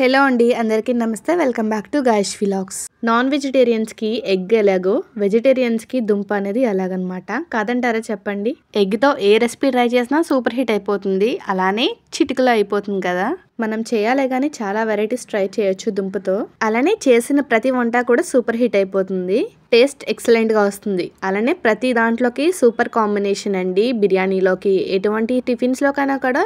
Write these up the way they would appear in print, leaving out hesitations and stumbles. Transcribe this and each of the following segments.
Hello అండి, అందరికీ నమస్తే. Welcome back to guys vlogs. Non వెజిటేరియన్స్కి ఎగ్ ఎలాగో వెజిటేరియన్స్కి దుంప అనేది అలాగనమాట. కాదంటారా చెప్పండి. ఎగ్తో ఏ రెసిపీ ట్రై చేసినా సూపర్ హిట్ అయిపోతుంది, అలానే చిటికలో అయిపోతుంది కదా. మనం చేయాలి కానీ చాలా వెరైటీస్ ట్రై చేయొచ్చు దుంపతో. అలానే చేసిన ప్రతి వంట కూడా సూపర్ హిట్ అయిపోతుంది, టేస్ట్ ఎక్సలెంట్గా వస్తుంది. అలానే ప్రతి దాంట్లోకి సూపర్ కాంబినేషన్ అండి. బిర్యానీలోకి ఎటువంటి టిఫిన్స్లో కన్నా కూడా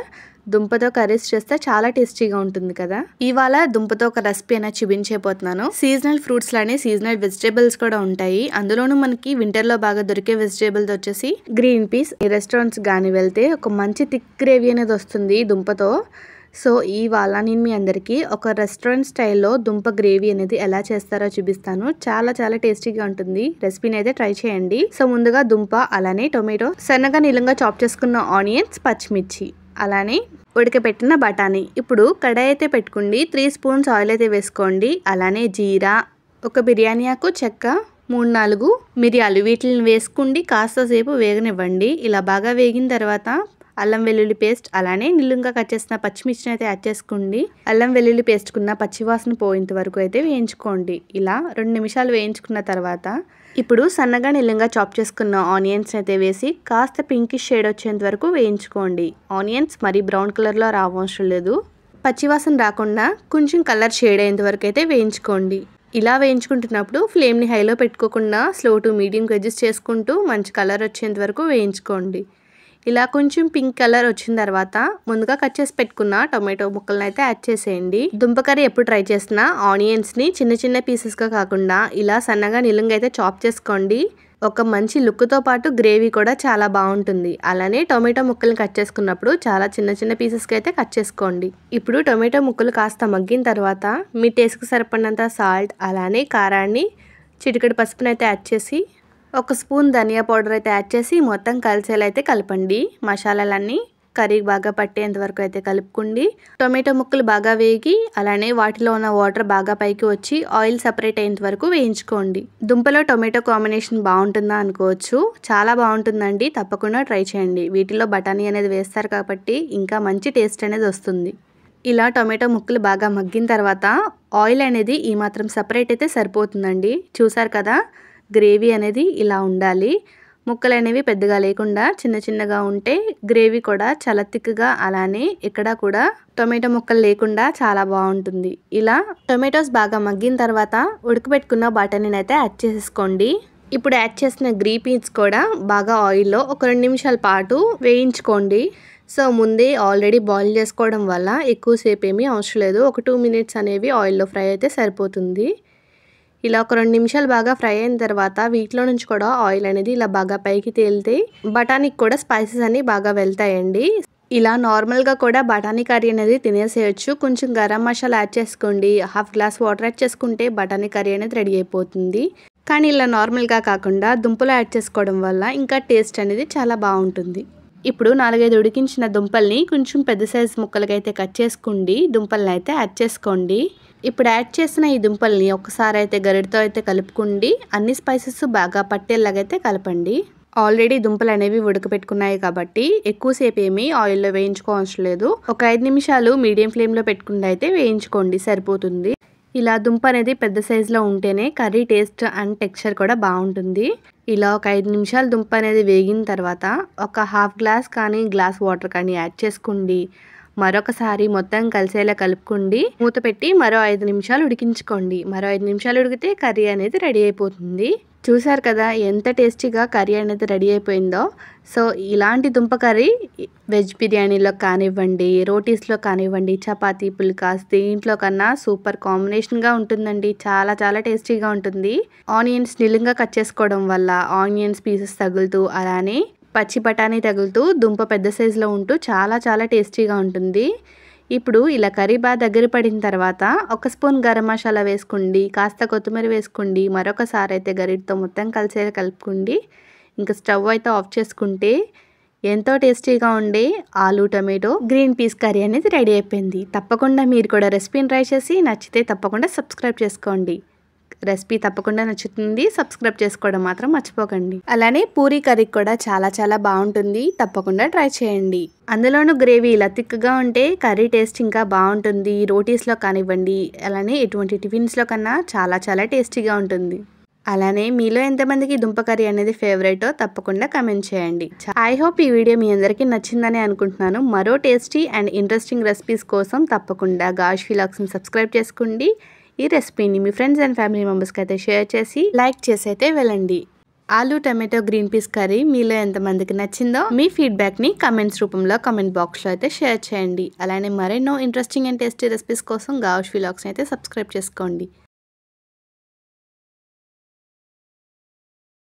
దుంపతో కర్రీస్ చేస్తే చాలా టేస్టీగా ఉంటుంది కదా. ఇవాళ దుంపతో ఒక రెసిపీ అనేది చూపించబోతున్నాను. సీజనల్ ఫ్రూట్స్ లానే సీజనల్ వెజిటేబుల్స్ కూడా ఉంటాయి. అందులోనూ మనకి వింటర్ లో బాగా దొరికే వెజిటేబుల్స్ వచ్చేసి గ్రీన్ పీస్. ఈ రెస్టారెంట్స్ గానీ వెళ్తే ఒక మంచి థిక్ గ్రేవీ అనేది వస్తుంది దుంపతో. సో ఇవాళ నేను మీ అందరికీ ఒక రెస్టారెంట్ స్టైల్లో దుంప గ్రేవీ అనేది ఎలా చేస్తారో చూపిస్తాను. చాలా చాలా టేస్టీగా ఉంటుంది. రెసిపీని అయితే ట్రై చేయండి. సో ముందుగా దుంప, అలానే టొమాటో, సన్నగా నీలంగా చాప్ చేసుకున్న ఆనియన్స్, పచ్చిమిర్చి, అలానే ఉడకపెట్టిన బఠానీ. ఇప్పుడు కడాయి అయితే పెట్టుకోండి. 3 స్పూన్స్ ఆయిల్ అయితే వేసుకోండి. అలానే జీరా, ఒక బిర్యానీ ఆకు, చెక్క, 3-4 మిరియాలు వీటిని వేసుకోండి. కాస్త సేపు వేగనివ్వండి. ఇలా బాగా వేగిన తర్వాత అల్లం వెల్లుల్లి పేస్ట్, అలానే నిలువుగా కట్ చేసిన పచ్చిమిర్చిని అయితే యాడ్ చేసుకోండి. అల్లం వెల్లుల్లి పేస్ట్ కున్న పచ్చివాసన పోయేంత వరకు అయితే వేయించుకోండి. ఇలా 2 నిమిషాలు వేయించుకున్న తర్వాత ఇప్పుడు సన్నగా నిలువుగా చాప్ చేసుకున్న ఆనియన్స్ అయితే వేసి కాస్త పింకిష్ షేడ్ వచ్చేంత వరకు వేయించుకోండి. ఆనియన్స్ మరీ బ్రౌన్ కలర్లో రావవసరం లేదు, పచ్చివాసన రాకుండా కొంచెం కలర్ షేడ్ అయ్యేంత వరకు అయితే వేయించుకోండి. ఇలా వేయించుకుంటున్నప్పుడు ఫ్లేమ్ని హైలో పెట్టుకోకుండా స్లో టు మీడియంకి అడ్జస్ట్ చేసుకుంటూ మంచి కలర్ వచ్చేంత వరకు వేయించుకోండి. ఇలా కొంచెం పింక్ కలర్ వచ్చిన తర్వాత ముందుగా కట్ చేసి పెట్టుకున్న టొమాటో ముక్కలను అయితే యాడ్ చేసేయండి. దుంప కర్రీ ఎప్పుడు ట్రై చేసినా ఆనియన్స్ని చిన్న చిన్న పీసెస్గా కాకుండా ఇలా సన్నగా నిలువుగా అయితే చాప్ చేసుకోండి. ఒక మంచి లుక్తో పాటు గ్రేవీ కూడా చాలా బాగుంటుంది. అలానే టొమాటో ముక్కలు కట్ చేసుకున్నప్పుడు చాలా చిన్న చిన్న పీసెస్కి అయితే కట్ చేసుకోండి. ఇప్పుడు టొమాటో ముక్కలు కాస్త మగ్గిన తర్వాత మీ టేస్ట్కి సరిపడినంత సాల్ట్, అలానే కారాన్ని, చిటికెడు పసుపుని అయితే యాడ్ చేసి 1 స్పూన్ ధనియా పౌడర్ అయితే యాడ్ చేసి మొత్తం కలిసేలా అయితే కలపండి. మసాలాలన్నీ కర్రీకి బాగా పట్టేంత వరకు అయితే కలుపుకోండి. టొమాటో ముక్కలు బాగా వేగి అలానే వాటిలో ఉన్న వాటర్ బాగా పైకి వచ్చి ఆయిల్ సపరేట్ అయ్యేంత వరకు వేయించుకోండి. దుంపలో టొమాటో కాంబినేషన్ బాగుంటుందా అనుకోవచ్చు, చాలా బాగుంటుందండి. తప్పకుండా ట్రై చేయండి. వీటిలో బఠానీ అనేది వేస్తారు కాబట్టి ఇంకా మంచి టేస్ట్ అనేది వస్తుంది. ఇలా టొమాటో ముక్కలు బాగా మగ్గిన తర్వాత ఆయిల్ అనేది ఈ మాత్రం సపరేట్ అయితే సరిపోతుందండి. చూసారు కదా, గ్రేవీ అనేది ఇలా ఉండాలి. ముక్కలు అనేవి పెద్దగా లేకుండా చిన్న చిన్నగా ఉంటే గ్రేవీ కూడా చాలా థిక్గా, అలానే ఇక్కడ కూడా టొమాటో ముక్కలు లేకుండా చాలా బాగుంటుంది. ఇలా టొమాటోస్ బాగా మగ్గిన తర్వాత ఉడకబెట్టుకున్న బఠానీని అయితే యాడ్ చేసేసుకోండి. ఇప్పుడు యాడ్ చేసిన గ్రీన్ పీస్ కూడా బాగా ఆయిల్లో ఒక 2 నిమిషాల పాటు వేయించుకోండి. సో ముందే ఆల్రెడీ బాయిల్ చేసుకోవడం వల్ల ఎక్కువసేపు ఏమీ అవసరం లేదు. ఒక 2 మినిట్స్ అనేవి ఆయిల్లో ఫ్రై అయితే సరిపోతుంది. ఇలా ఒక 2 నిమిషాలు బాగా ఫ్రై అయిన తర్వాత వీటిలో నుంచి కూడా ఆయిల్ అనేది ఇలా బాగా పైకి తేలితే బఠానీకి కూడా స్పైసెస్ అన్ని బాగా వెళ్తాయండి. ఇలా నార్మల్గా కూడా బఠానీ కర్రీ అనేది తినేసేయచ్చు. కొంచెం గరం మసాలా యాడ్ చేసుకోండి. 1/2 గ్లాస్ వాటర్ యాడ్ చేసుకుంటే బఠానీ కర్రీ అనేది రెడీ అయిపోతుంది. కానీ ఇలా నార్మల్గా కాకుండా దుంపలు యాడ్ చేసుకోవడం వల్ల ఇంకా టేస్ట్ అనేది చాలా బాగుంటుంది. ఇప్పుడు 4-5 ఉడికించిన దుంపల్ని కొంచెం పెద్ద సైజు ముక్కలుగా అయితే కట్ చేసుకోండి. దుంపల్ని అయితే యాడ్ చేసుకోండి. ఇప్పుడు యాడ్ చేసిన ఈ దుంపల్ని ఒకసారి అయితే గరిటతో అయితే కలుపుకోండి. అన్ని స్పైసెస్ బాగా పట్టేలాగైతే కలపండి. ఆల్రెడీ దుంపలు అనేవి ఉడకపెట్టుకున్నాయి కాబట్టి ఎక్కువసేపు ఏమీ ఆయిల్లో వేయించుకోవసరం లేదు. ఒక 5 నిమిషాలు మీడియం ఫ్లేమ్లో పెట్టుకుంటే అయితే వేయించుకోండి, సరిపోతుంది. ఇలా దుంప అనేది పెద్ద సైజులో ఉంటేనే కర్రీ టేస్ట్ అండ్ టెక్స్చర్ కూడా బాగుంటుంది. ఇలా ఒక 5 నిమిషాలు దుంప అనేది వేగిన తర్వాత ఒక 1/2 గ్లాస్ కానీ గ్లాస్ వాటర్ కానీ యాడ్ చేసుకోండి. మరొకసారి మొత్తం కలిసేలా కలుపుకోండి. మూత పెట్టి మరో 5 నిమిషాలు ఉడికించుకోండి. మరో 5 నిమిషాలు ఉడికితే కర్రీ అనేది రెడీ అయిపోతుంది. చూసారు కదా ఎంత టేస్టీగా కర్రీ అనేది రెడీ అయిపోయిందో. సో ఇలాంటి దుంప కర్రీ వెజ్ బిర్యానీలో కానివ్వండి, రోటీస్లో కానివ్వండి, చపాతీ, పుల్కాస్ దేంట్లో కన్నా సూపర్ కాంబినేషన్గా ఉంటుందండి. చాలా చాలా టేస్టీగా ఉంటుంది. ఆనియన్స్ నిలువుగా కట్ చేసుకోవడం వల్ల ఆనియన్స్ పీసెస్ తగులుతూ, అలానే పచ్చి బఠానీ తగులుతూ దుంప పెద్ద సైజులో ఉంటూ చాలా చాలా టేస్టీగా ఉంటుంది. ఇప్పుడు ఇలా కర్రీ బాగా దగ్గర పడిన తర్వాత 1 స్పూన్ గరం మసాలా వేసుకోండి. కాస్త కొత్తిమీర వేసుకోండి. మరొకసారి అయితే గరిటతో మొత్తం కలిసేలా కలుపుకోండి. ఇంకా స్టవ్ అయితే ఆఫ్ చేసుకుంటే ఎంతో టేస్టీగా ఉండే ఆలు టమాటో గ్రీన్ పీస్ కర్రీ అనేది రెడీ అయిపోయింది. తప్పకుండా మీరు కూడా రెసిపీని ట్రై చేసి నచ్చితే తప్పకుండా సబ్స్క్రైబ్ చేసుకోండి. రెసిపీ తప్పకుండా నచ్చుతుంది. సబ్స్క్రైబ్ చేసుకోవడం మాత్రం మర్చిపోకండి. అలానే పూరీ కర్రీ కూడా చాలా చాలా బాగుంటుంది. తప్పకుండా ట్రై చేయండి. అందులోనూ గ్రేవీ ఇలా థిక్గా ఉంటే కర్రీ టేస్ట్ ఇంకా బాగుంటుంది. రోటీస్లో కానివ్వండి, అలానే ఎటువంటి టిఫిన్స్లో కన్నా చాలా చాలా టేస్టీగా ఉంటుంది. అలానే మీలో ఎంతమందికి దుంప కర్రీ అనేది ఫేవరెటో తప్పకుండా కమెంట్ చేయండి. ఐ హోప్ ఈ వీడియో మీ అందరికీ నచ్చిందని అనుకుంటున్నాను. మరో టేస్టీ అండ్ ఇంట్రెస్టింగ్ రెసిపీస్ కోసం తప్పకుండా గాష్ వ్లాగ్స్ని సబ్స్క్రైబ్ చేసుకోండి. ఈ రెసిపీని మీ ఫ్రెండ్స్ అండ్ ఫ్యామిలీ మెంబర్స్కి అయితే షేర్ చేసి లైక్ చేసి అయితే వెళ్ళండి. Aloo tomato green peas curry మీలో ఎంతమందికి నచ్చిందో మీ ఫీడ్బ్యాక్ని కమెంట్స్ రూపంలో కమెంట్ బాక్స్లో అయితే షేర్ చేయండి. అలానే మరెన్నో ఇంట్రెస్టింగ్ అండ్ టేస్టీ రెసిపీస్ కోసం గాష్ వ్లాగ్స్ని అయితే సబ్స్క్రైబ్ చేసుకోండి.